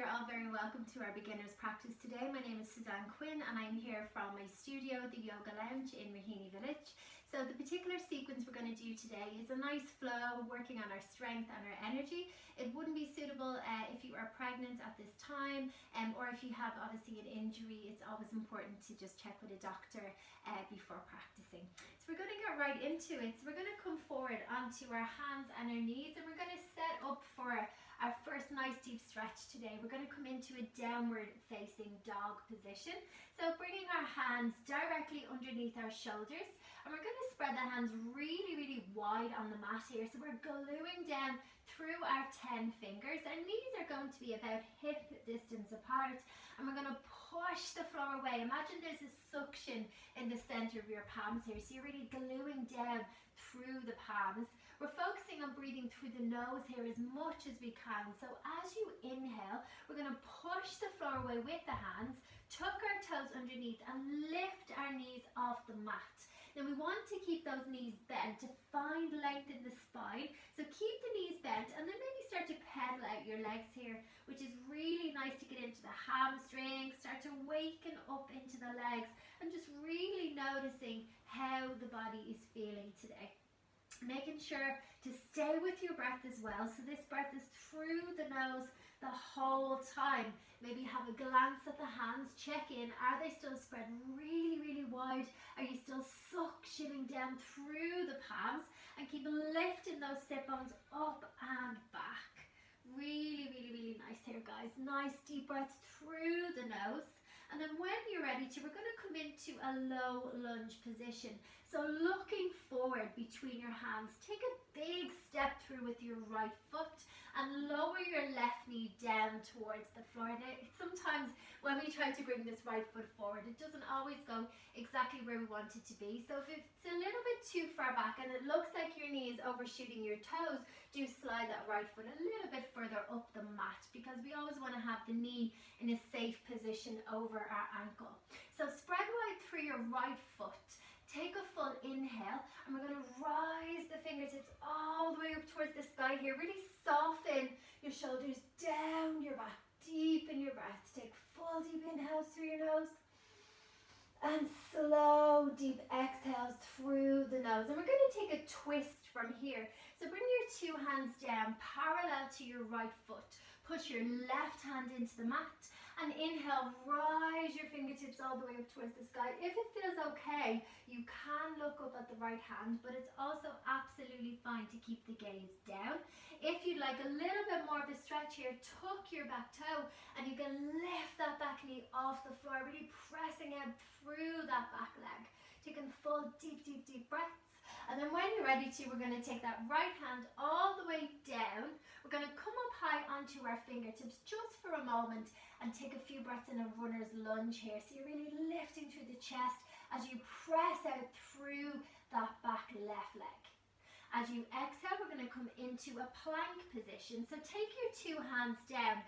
you're all very welcome to our beginners practice today. My name is Suzanne Quinn and I'm here from my studio, the Yoga Lounge in Raheny Village. So the particular sequence we're going to do today is a nice flow, working on our strength and our energy. It wouldn't be suitable if you are pregnant at this time or if you have obviously an injury. It's always important to just check with a doctor before practicing. So we're going to get right into it. So we're going to come forward onto our hands and our knees and we're going to set up for our first nice deep stretch today. We're going to come into a downward facing dog position. So bringing our hands directly underneath our shoulders, and we're going to spread the hands really wide on the mat here. So we're gluing down through our 10 fingers. Our knees are going to be about hip distance apart, and we're going to push the floor away. Imagine there's a suction in the center of your palms here. So you're really gluing down through the palms. We're focusing on breathing through the nose here as much as we can. So as you inhale, we're going to push the floor away with the hands, tuck our toes underneath and lift our knees off the mat. Now we want to keep those knees bent to find length in the spine. So keep the knees bent and then maybe start to pedal out your legs here, which is really nice to get into the hamstrings, start to waken up into the legs and just really noticing how the body is feeling today. Making sure to stay with your breath as well. So this breath is through the nose the whole time. Maybe have a glance at the hands, check in. Are they still spread really wide? Are you still suctioning down through the palms? And keep lifting those sit bones up and back. Really nice here, guys. Nice deep breaths through the nose. And then when you're ready to, we're going to come into a low lunge position. So looking forward between your hands, take a big step through with your right foot and lower your left knee down towards the floor. Now, sometimes when we try to bring this right foot forward, it doesn't always go exactly where we want it to be. So if it's a little bit too far back and it looks like your knee is overshooting your toes, do slide that right foot a little bit further up the mat, because we always want to have the knee in a safe position over our ankle. So spread wide through your right foot. Take a full inhale and we're going to rise the fingertips all the way up towards the sky here. Really soften your shoulders down your back. Deepen your breath. Take full deep inhales through your nose and slow deep exhales through the nose. And we're going to take a twist from here. So bring your two hands down parallel to your right foot. Push your left hand into the mat and inhale, rise your fingertips all the way up towards the sky. If it feels okay, you can look up at the right hand, but it's also absolutely fine to keep the gaze down. If you'd like a little bit more of a stretch here, tuck your back toe and you can lift that back knee off the floor, really pressing out through that back leg. Taking full deep breaths. And then when you're ready to, we're going to take that right hand all the way down. We're going to come up high onto our fingertips just for a moment and take a few breaths in a runner's lunge here. So you're really lifting through the chest as you press out through that back left leg. As you exhale, we're going to come into a plank position. So take your two hands down,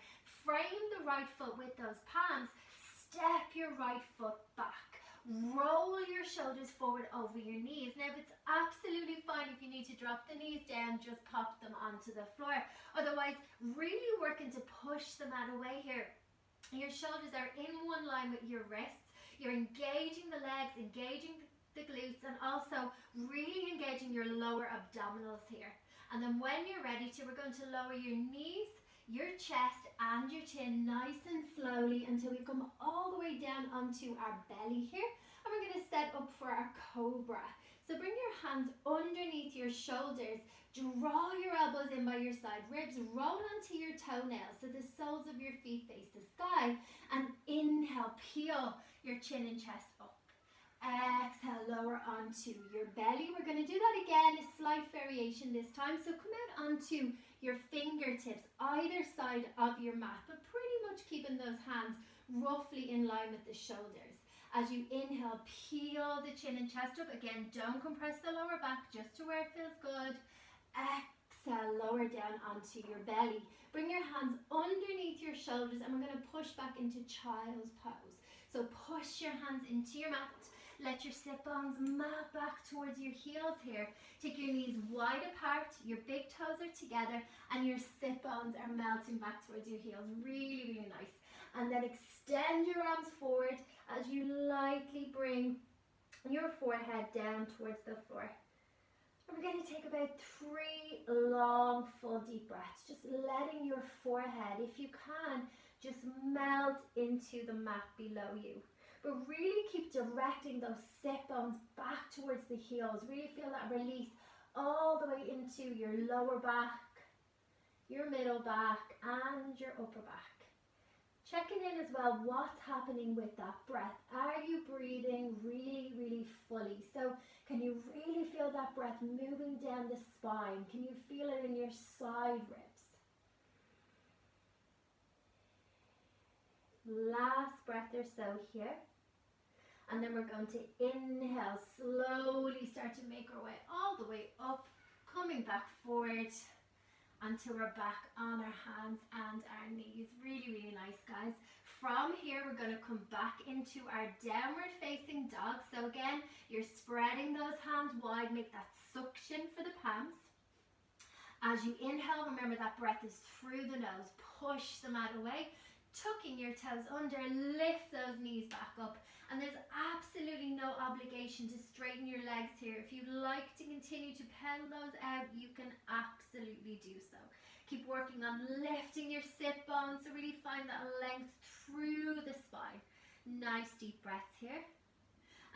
frame the right foot with those palms, step your right foot back. Roll your shoulders forward over your knees. Now, it's absolutely fine if you need to drop the knees down, just pop them onto the floor. Otherwise, really working to push the mat away here. Your shoulders are in one line with your wrists. You're engaging the legs, engaging the glutes, and also really engaging your lower abdominals here. And then when you're ready to, we're going to lower your knees, your chest and your chin nice and slowly until we come all the way down onto our belly here, and we're going to set up for our cobra. So bring your hands underneath your shoulders, draw your elbows in by your side ribs, roll onto your toenails so the soles of your feet face the sky, and inhale, peel your chin and chest up. Exhale, lower onto your belly. We're going to do that again, a slight variation this time. So come out onto your fingertips either side of your mat, but pretty much keeping those hands roughly in line with the shoulders. As you inhale, peel the chin and chest up. Again, don't compress the lower back, just to where it feels good. Exhale, lower down onto your belly. Bring your hands underneath your shoulders and we're going to push back into child's pose. So push your hands into your mat Let your sit-bones melt back towards your heels here. Take your knees wide apart, your big toes are together, and your sit-bones are melting back towards your heels. Really, really nice. And then extend your arms forward as you lightly bring your forehead down towards the floor. And we're going to take about 3 long, full, deep breaths. Just letting your forehead, if you can, just melt into the mat below you. But really keep directing those sit bones back towards the heels. Really feel that release all the way into your lower back, your middle back, and your upper back. Checking in as well, what's happening with that breath. Are you breathing really, really fully? So can you really feel that breath moving down the spine? Can you feel it in your side ribs? Last breath or so here. And then we're going to inhale, slowly start to make our way all the way up, coming back forward until we're back on our hands and our knees. Really, really nice, guys. From here, we're going to come back into our downward facing dog. So again, you're spreading those hands wide, make that suction for the palms. As you inhale, remember that breath is through the nose. Push the mat away, tucking your toes under, lift those knees back up. And there's absolutely no obligation to straighten your legs here. If you'd like to continue to pedal those out, you can absolutely do so. Keep working on lifting your sit bones, so really find that length through the spine. Nice deep breaths here.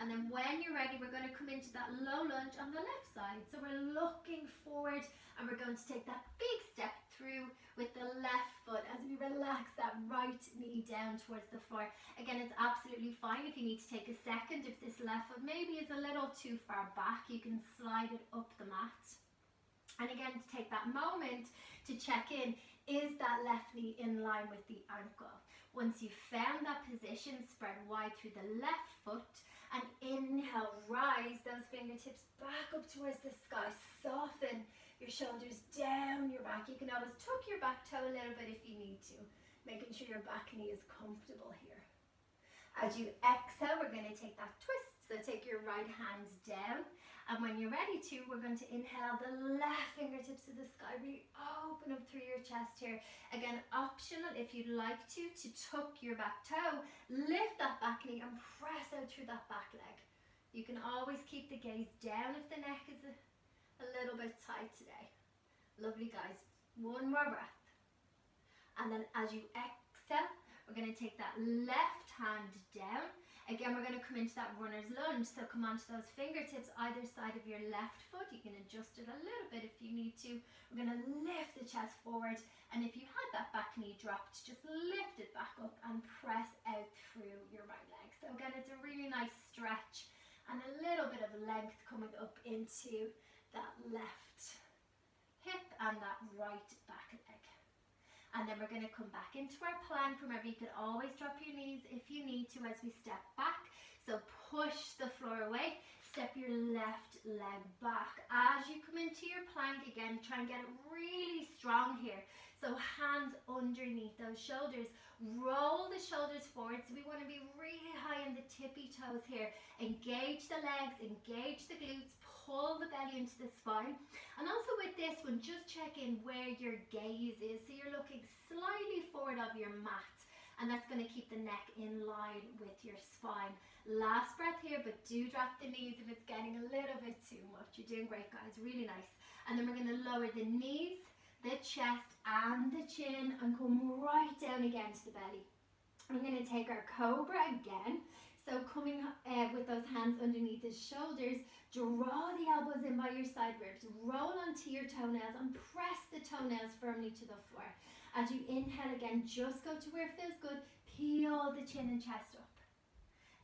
And then when you're ready, we're going to come into that low lunge on the left side. So we're looking forward and we're going to take that big step through with the left foot as we relax that right knee down towards the floor. Again, it's absolutely fine if you need to take a second. If this left foot maybe is a little too far back, you can slide it up the mat. And again, to take that moment to check in, is that left knee in line with the ankle? Once you've found that position, spread wide through the left foot and inhale, rise those fingertips back up towards the sky. Soften your shoulders down your back. You can always tuck your back toe a little bit if you need to, making sure your back knee is comfortable here. As you exhale, we're going to take that twist. So take your right hands down. And when you're ready to, we're going to inhale the left fingertips to the sky. Really open up through your chest here. Again, optional if you'd like to tuck your back toe, lift that back knee and press out through that back leg. You can always keep the gaze down if the neck is a little bit tight today. Lovely, guys. One more breath. And then as you exhale, we're going to take that left hand down. Again, we're going to come into that runner's lunge. So come onto those fingertips either side of your left foot. You can adjust it a little bit if you need to. We're going to lift the chest forward. And if you had that back knee dropped, just lift it back up and press out through your right leg. So again, it's a really nice stretch and a little bit of length coming up into that left hip and that right back leg. And then we're going to come back into our plank. Remember, you can always drop your knees if you need to as we step back. So push the floor away, step your left leg back. As you come into your plank, again, try and get it really strong here. So hands underneath those shoulders. Roll the shoulders forward. So we want to be really high in the tippy toes here. Engage the legs, engage the glutes, pull the belly into the spine. And also with this one, just check in where your gaze is. So you're looking slightly forward of your mat, and that's going to keep the neck in line with your spine. Last breath here, but do drop the knees if it's getting a little bit too much. You're doing great, guys. Really nice. And then we're going to lower the knees, the chest, and the chin, and come right down again to the belly. I'm going to take our cobra again. So coming with those hands underneath the shoulders, draw the elbows in by your side ribs, roll onto your toenails and press the toenails firmly to the floor. As you inhale again, just go to where it feels good, peel the chin and chest up.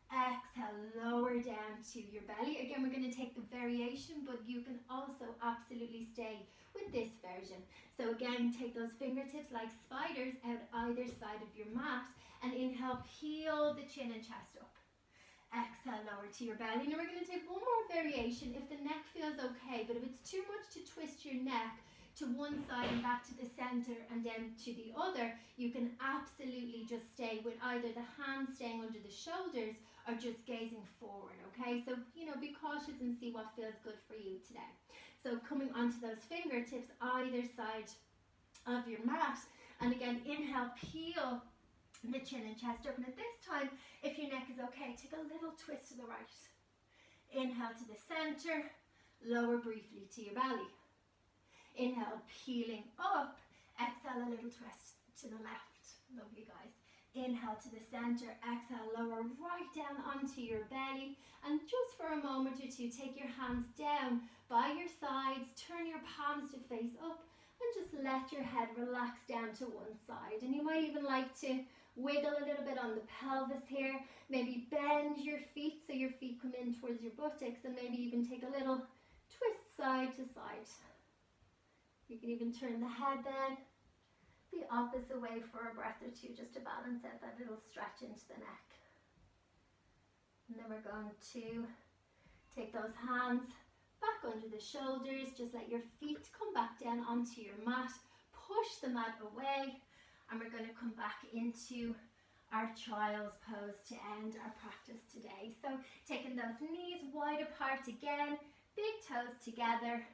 Exhale, lower down to your belly. Again, we're going to take the variation, but you can also absolutely stay with this version. So again, take those fingertips like spiders out either side of your mat and inhale, peel the chin and chest up. Exhale, lower to your belly. Now we're going to take one more variation if the neck feels okay, but if it's too much to twist your neck, to one side and back to the center and then to the other, you can absolutely just stay with either the hands staying under the shoulders or just gazing forward, okay? So, you know, be cautious and see what feels good for you today. So coming onto those fingertips either side of your mat, and again, inhale, peel the chin and chest open. At this time, if your neck is okay, take a little twist to the right. Inhale to the center, lower briefly to your belly. Inhale, peeling up. Exhale, a little twist to the left. Lovely, guys. Inhale to the center. Exhale, lower right down onto your belly. And just for a moment or two, take your hands down by your sides. Turn your palms to face up. And just let your head relax down to one side. And you might even like to wiggle a little bit on the pelvis here. Maybe bend your feet so your feet come in towards your buttocks. And maybe even take a little twist side to side. You can even turn the head then the opposite way for a breath or two, just to balance out that little stretch into the neck. And then we're going to take those hands back under the shoulders. Just let your feet come back down onto your mat. Push the mat away. And we're going to come back into our child's pose to end our practice today. So taking those knees wide apart again, big toes together.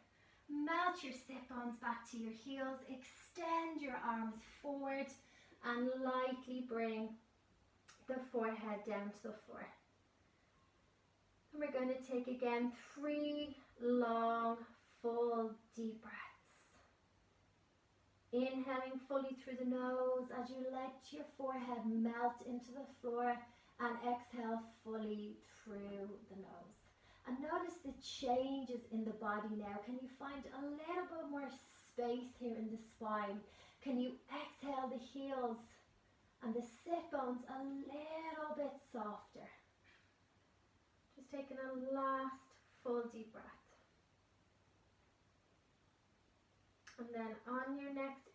Melt your sit bones back to your heels, extend your arms forward and lightly bring the forehead down to the floor. And we're going to take again 3 long, full, deep breaths. Inhaling fully through the nose as you let your forehead melt into the floor, and exhale fully through the nose. And notice the changes in the body now. Can you find a little bit more space here in the spine? Can you exhale the heels and the sit bones a little bit softer? Just taking a last full deep breath. And then on your next